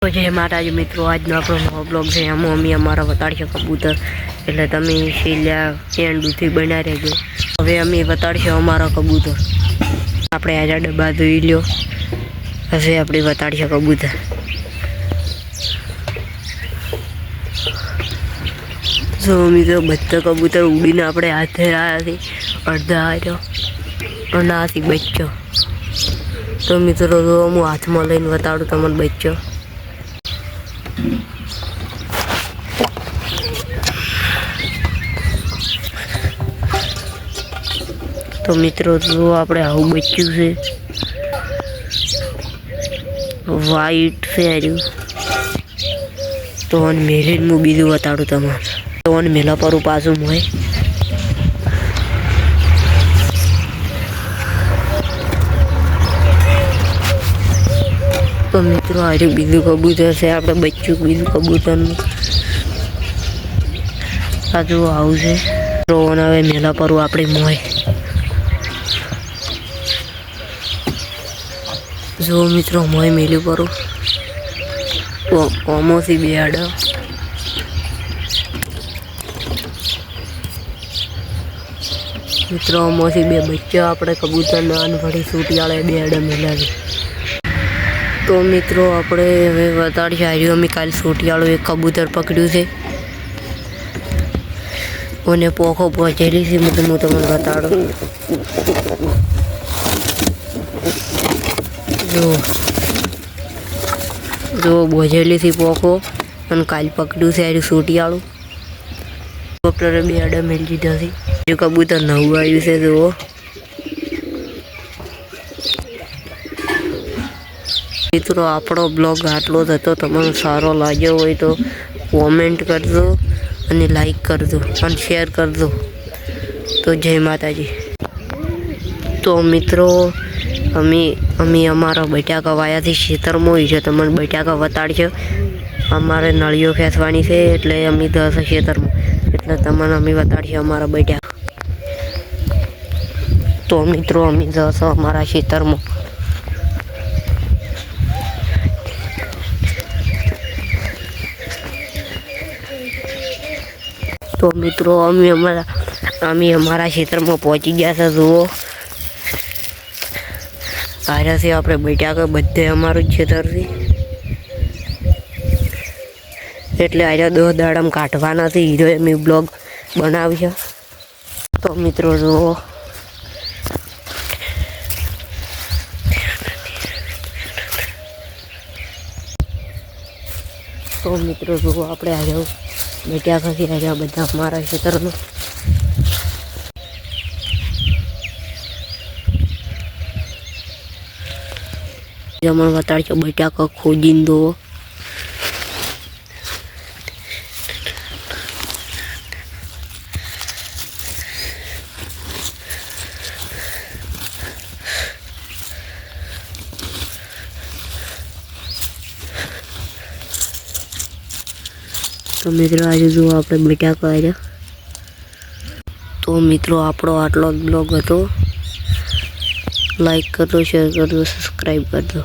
તો જય માતાજી મિત્રો, આજનો આપણો નવો બ્લોગ છે. એમાં અમે અમારા બતાડશે કબૂતર, એટલે તમે છેલ્લા એન્ડથી બનાવી રહેજો. હવે અમે બતાડશે અમારા કબૂતર. આપણે આજે ડબ્બા ધોઈ લ્યો, હવે આપણે બતાડશે કબૂતર. જો મિત્રો બધા કબૂતર ઉડીને આપણે હાથે આવ્યા છે. અડધા આવ્યો અને આથી બચ્ચો. તો મિત્રો જો હું હાથમાં લઈને બતાડું તમને બચ્ચો. તો મિત્રો જો આપણે આવું બચ્યું છે, વાઈટ છે આજુ. તો મેલીને હું બીજું બતાડું તમારે. તો મેલા પર પાછું હોય. તો મિત્રો આજે બીજું કબૂતર છે, આપણે બચ્ચું બીજું કબૂતરનું પાછું આવું છે. તો હવે મેલા પર આપણે મોય. જો મિત્રો મોય મેલ્યું પરું કોમોથી બે આડા. મિત્રો આમાંથી બે બચ્ચા આપણે કબૂતરને અનફળી સૂટિયાળે બે આડા મેળવી. તો મિત્રો આપણે હવે બતાડીએ આવ્યું. અમે કાલે સૂટિયાળું એક કબૂતર પકડ્યું છે અને પોખો પહોંચેલી છે. હું તમને બતાડું. જો બોજેલીથી પોખો અને કાલ પકડ્યું છે આર્યું સૂટિયાળું. ડૉક્ટરે બે આડા મેળવી દીધા છે. જો કબૂતર નવું આવ્યું છે. જુઓ મિત્રો આપણો બ્લોગ આટલો જ હતો. તમને સારો લાગ્યો હોય તો કોમેન્ટ કરજો અને લાઈક કરજો અને શેર કરજો. તો જય માતાજી. તો મિત્રો અમે અમારા બટાકા વાયાથી ખેતરમાં છે. તમને બટાકા વતાડશે. અમારે નળીઓ ખેંચવાની છે એટલે અમે 10 ખેતરમાં, એટલે તમને અમે વતાડશે અમારા બટાકા. તો મિત્રો અમે 10 અમારા ખેતરમાં. તો મિત્રો અમે અમારા ખેતરમાં પહોંચી ગયા છે. જુઓ આર્યાથી આપણે બટાકા બધે અમારું જ ખેતર છે, એટલે આર્યા 10 દાડામાં કાઢવાના છે. હીરો અમે બ્લોગ બનાવશે. તો મિત્રો જુઓ આપણે આવ્યા બટાકાથી આવ્યા બધા અમારા ખેતરમાં. જમણ બતાડશે બટાકા ખોજીને દો. તો મિત્રો આજે જુઓ આપણે બટાકા આવ્યા. તો મિત્રો આપણો આટલો જ બ્લોગ હતો. લાઈક કરજો, શેર કરજો, સબસ્ક્રાઈબ કરજો.